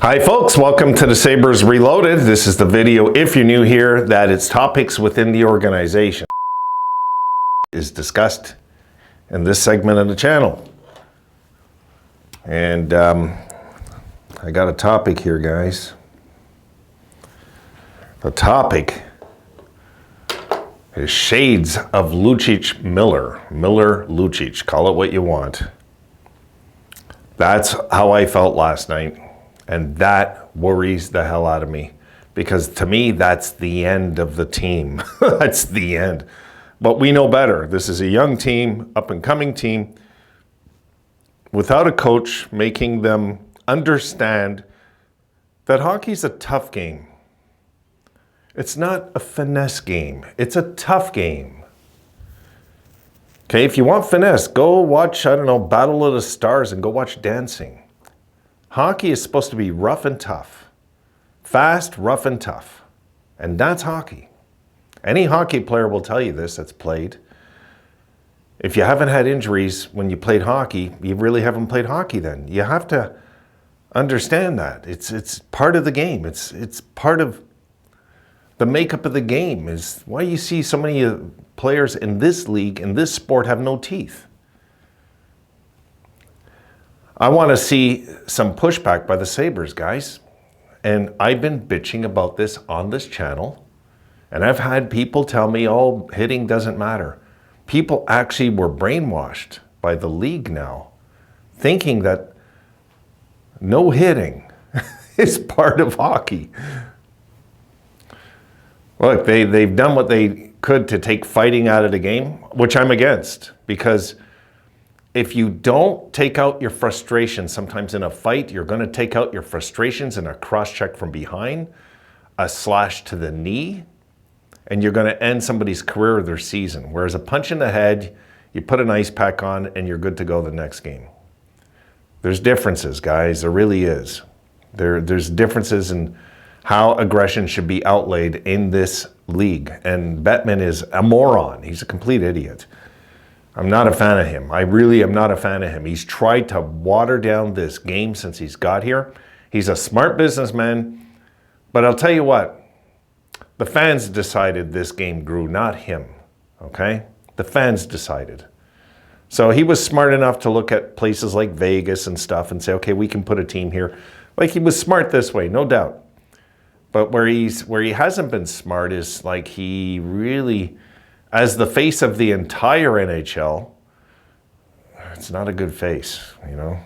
Hi folks, welcome to the Sabres Reloaded. This is the video, if you're new here, that it's topics within the organization is discussed in this segment of the channel. And I got a topic here, guys. The topic is shades of Lucic Miller Lucic, call it what you want. That's how I felt last night. And that worries the hell out of me, because to me, that's the end of the team. That's the end. But we know better. This is a young team, up and coming team, without a coach making them understand that hockey's a tough game. It's not a finesse game. It's a tough game. Okay, if you want finesse, go watch, I don't know, Battle of the Stars and go watch dancing. Hockey is supposed to be rough and tough. Fast, rough and tough. And that's hockey. Any hockey player will tell you this that's played. If you haven't had injuries when you played hockey, you really haven't played hockey then. You have to understand that. It's part of the game. It's part of the makeup of the game. Is why you see so many players in this league, in this sport, have no teeth. I want to see some pushback by the Sabres, guys. And I've been bitching about this on this channel. And I've had people tell me, oh, hitting doesn't matter. People actually were brainwashed by the league now, thinking that no hitting is part of hockey. Look, they've done what they could to take fighting out of the game, which I'm against, because if you don't take out your frustration, sometimes in a fight, you're going to take out your frustrations in a cross-check from behind, a slash to the knee, and you're going to end somebody's career or their season. Whereas a punch in the head, you put an ice pack on, and you're good to go the next game. There's differences, guys. There really is. There's differences in how aggression should be outlaid in this league. And Bettman is a moron. He's a complete idiot. I'm not a fan of him. I really am not a fan of him. He's tried to water down this game since he's got here. He's a smart businessman, but I'll tell you what, the fans decided this game grew, not him, okay? The fans decided. So he was smart enough to look at places like Vegas and stuff and say, okay, we can put a team here. Like, he was smart this way, no doubt. But where he hasn't been smart is like he really, as the face of the entire NHL, it's not a good face, you know?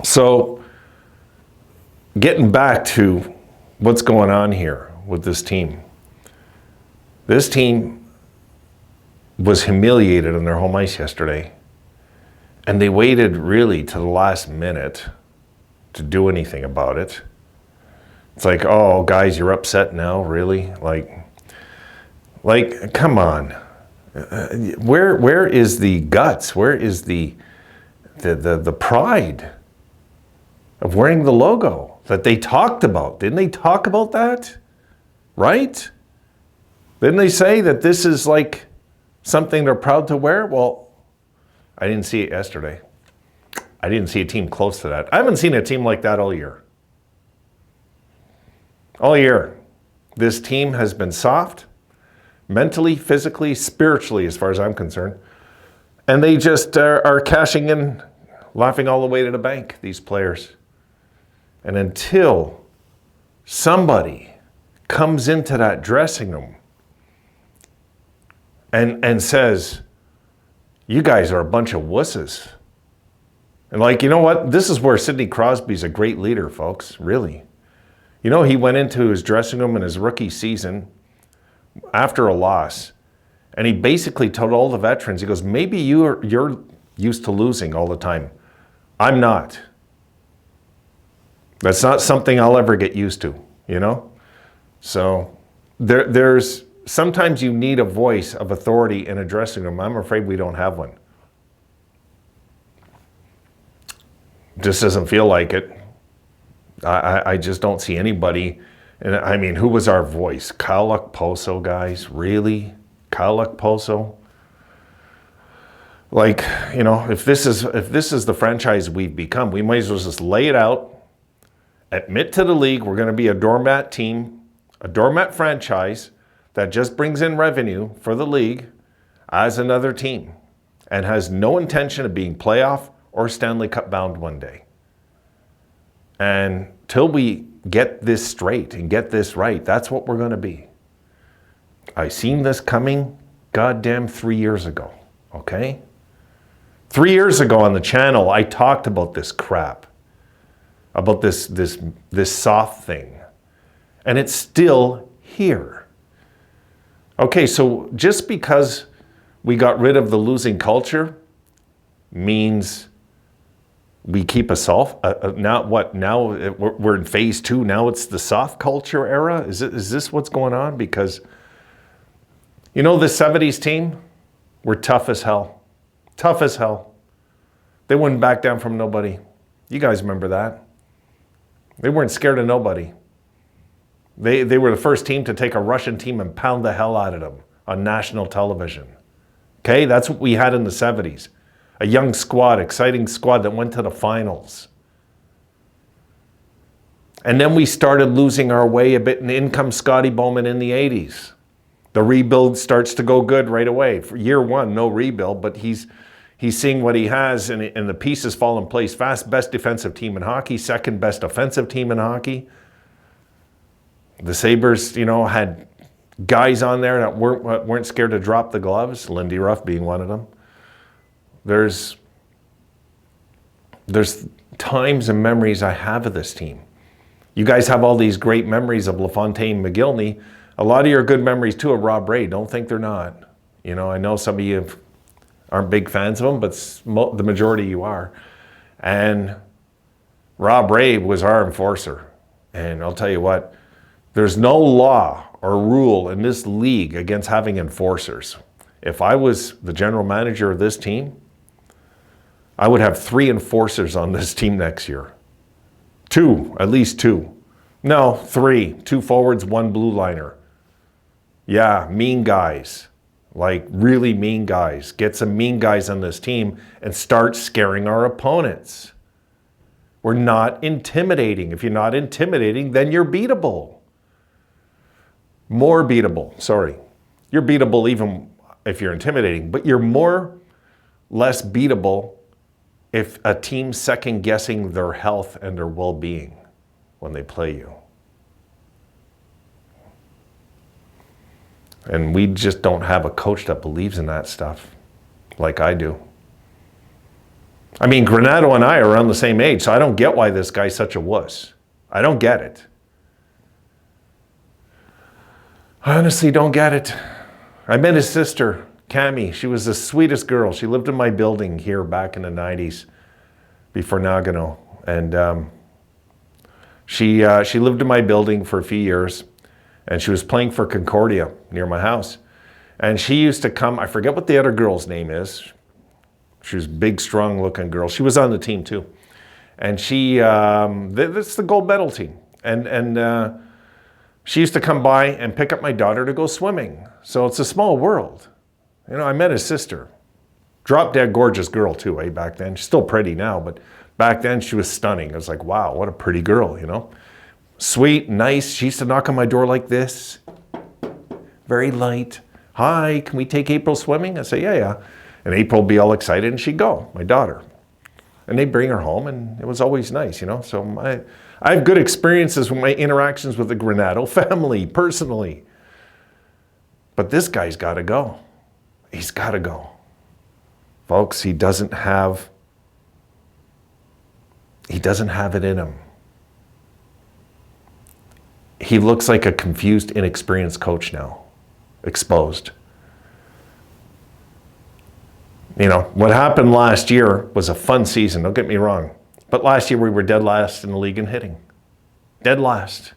So, getting back to what's going on here with this team. This team was humiliated on their home ice yesterday, and they waited really to the last minute to do anything about it. It's like, oh, guys, you're upset now, really? Like, come on. Where is the guts? Where is the pride of wearing the logo that they talked about? Didn't they talk about that? Right? Didn't they say that this is like something they're proud to wear? Well, I didn't see it yesterday. I didn't see a team close to that. I haven't seen a team like that all year. All year. This team has been soft. Mentally, physically, spiritually, as far as I'm concerned. And they just are cashing in, laughing all the way to the bank, these players. And until somebody comes into that dressing room and says, you guys are a bunch of wusses. And like, you know what? This is where Sidney Crosby's a great leader, folks, really. You know, he went into his dressing room in his rookie season after a loss, and he basically told all the veterans, he goes, maybe you're used to losing all the time. I'm not. That's not something I'll ever get used to, you know? So there's sometimes you need a voice of authority in a dressing room. I'm afraid we don't have one. Just doesn't feel like it. I just don't see anybody. And I mean, who was our voice? Kyle Okposo, guys? Really? Kyle Okposo? Like, you know, if this is the franchise we've become, we might as well just lay it out, Admit to the league we're going to be a doormat team, a doormat franchise that just brings in revenue for the league as another team and has no intention of being playoff or Stanley Cup bound one day. And till we get this straight and get this right, that's what we're going to be. I seen this coming goddamn 3 years ago, okay? 3 years ago on the channel, I talked about this crap, about this soft thing, and it's still here. Okay, so just because we got rid of the losing culture means we keep a soft, now what, now we're in phase 2, now it's the soft culture era? Is this what's going on? Because, you know, the 70s team were tough as hell. Tough as hell. They wouldn't back down from nobody. You guys remember that. They weren't scared of nobody. They were the first team to take a Russian team and pound the hell out of them on national television. Okay, that's what we had in the 70s. A young squad, exciting squad that went to the finals. And then we started losing our way a bit, and in comes Scotty Bowman in the 80s. The rebuild starts to go good right away. For year one, no rebuild, but he's seeing what he has, and the pieces fall in place fast. Best defensive team in hockey, second best offensive team in hockey. The Sabres, you know, had guys on there that weren't scared to drop the gloves, Lindy Ruff being one of them. There's times and memories I have of this team. You guys have all these great memories of LaFontaine, McGillney. A lot of your good memories too of Rob Ray. Don't think they're not. You know, I know some of you aren't big fans of him, but the majority you are. And Rob Ray was our enforcer. And I'll tell you what, there's no law or rule in this league against having enforcers. If I was the general manager of this team, I would have 3 enforcers on this team next year. 2, at least 2. No, 3. 2 forwards, 1 blue liner. Yeah, mean guys. Like really mean guys. Get some mean guys on this team and start scaring our opponents. We're not intimidating. If you're not intimidating, then you're beatable. More beatable, sorry. You're beatable even if you're intimidating, but you're less beatable if a team's second guessing their health and their well-being when they play you. And we just don't have a coach that believes in that stuff like I do. I mean, Granato and I are around the same age, so I don't get why this guy's such a wuss. I don't get it. I honestly don't get it. I met his sister, Cami. She was the sweetest girl. She lived in my building here back in the 90s before Nagano. And she lived in my building for a few years. And she was playing for Concordia near my house. And she used to come, I forget what the other girl's name is. She was a big, strong looking girl. She was on the team too. And she, that's the gold medal team. And she used to come by and pick up my daughter to go swimming. So it's a small world. You know, I met his sister. Drop dead gorgeous girl too, back then. She's still pretty now, but back then she was stunning. I was like, wow, what a pretty girl, you know? Sweet, nice. She used to knock on my door like this. Very light. Hi, can we take April swimming? I say, yeah. And April would be all excited and she'd go, my daughter. And they'd bring her home and it was always nice, you know? So I have good experiences with my interactions with the Granato family, personally. But this guy's got to go. He's got to go. Folks, he doesn't have it in him. He looks like a confused, inexperienced coach now. Exposed. You know, what happened last year was a fun season, don't get me wrong. But last year we were dead last in the league in hitting. Dead last.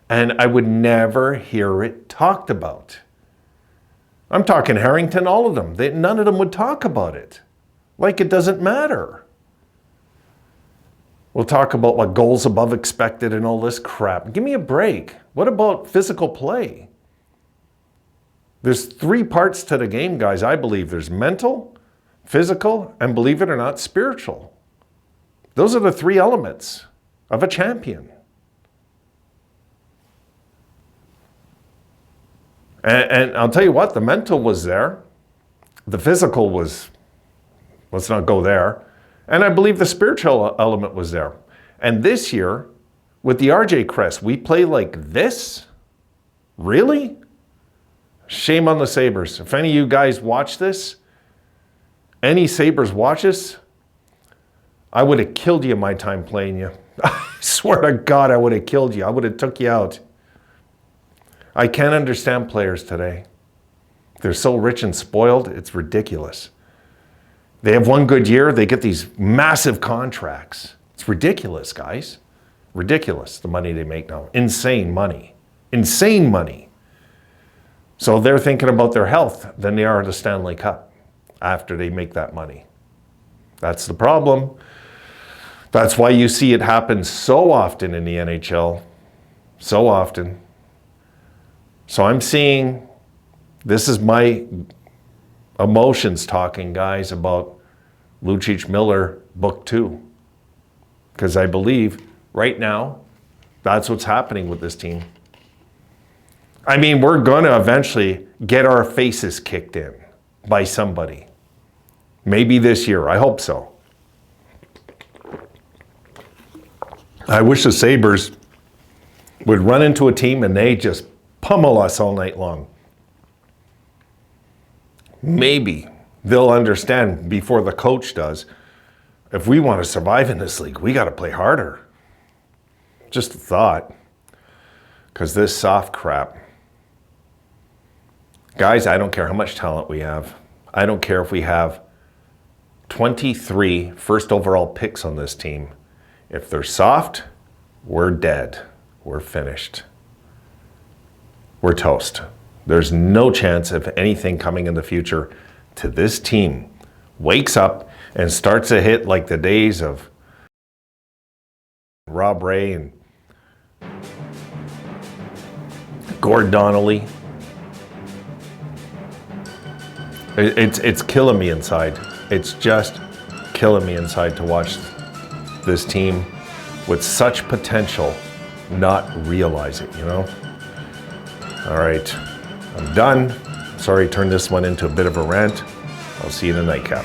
And I would never hear it talked about. I'm talking Harrington, all of them. None of them would talk about it. Like it doesn't matter. We'll talk about what goals above expected and all this crap. Give me a break. What about physical play? There's 3 parts to the game, guys, I believe. There's mental, physical, and believe it or not, spiritual. Those are the 3 elements of a champion. And I'll tell you what, the mental was there. The physical was, let's not go there. And I believe the spiritual element was there. And this year, with the RJ crest, we play like this? Really? Shame on the Sabres. If any of you guys watch this, any Sabres watch this, I would have killed you my time playing you. I swear to God, I would have killed you. I would have took you out. I can't understand players today. They're so rich and spoiled, it's ridiculous. They have one good year, they get these massive contracts. It's ridiculous, guys. Ridiculous, the money they make now. Insane money. Insane money. So they're thinking about their health than they are the Stanley Cup after they make that money. That's the problem. That's why you see it happen so often in the NHL. So often. So I'm seeing, this is my emotions talking, guys, about Lucic Miller Book 2. Because I believe right now, that's what's happening with this team. I mean, we're going to eventually get our faces kicked in by somebody. Maybe this year. I hope so. I wish the Sabres would run into a team and they just pummel us all night long. Maybe they'll understand before the coach does, if we want to survive in this league, we got to play harder. Just a thought. Because this soft crap. Guys, I don't care how much talent we have. I don't care if we have 23 first overall picks on this team. If they're soft, we're dead. We're finished. We're toast. There's no chance of anything coming in the future to this team wakes up and starts to hit like the days of Rob Ray and Gord Donnelly. It's killing me inside. It's just killing me inside to watch this team with such potential not realize it, you know? All right, I'm done. Sorry, turned this one into a bit of a rant. I'll see you in the nightcap.